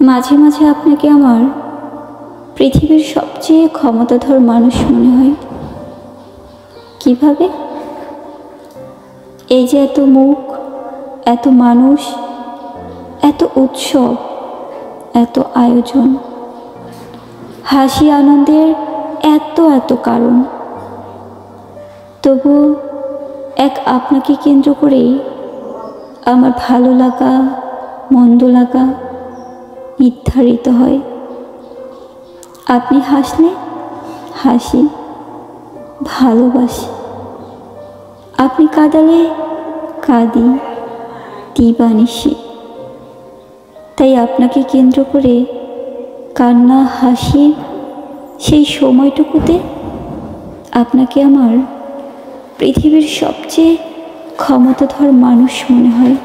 মাঝে মাঝে আপনাকে আমার পৃথিবীর সবচেয়ে ক্ষমতাধর মানুষ মনে হয়। কিভাবে? এই যে এত মুখ, এত মানুষ, এত উৎসব, এত আয়োজন, হাসি আনন্দের এত এত কারণ, তবু এক আপনাকে কেন্দ্র করেই আমার ভালো লাগা, মন্দ লাগা নির্ধারিত হয়। আপনি হাসলে হাসি, ভালোবাসি। আপনি কাঁদালে কাঁদি, দিবানিশি। তাই আপনাকে কেন্দ্র করে কান্না হাসির সেই সময়টুকুতে আপনাকে আমার পৃথিবীর সবচেয়ে ক্ষমতাধর মানুষ মনে হয়।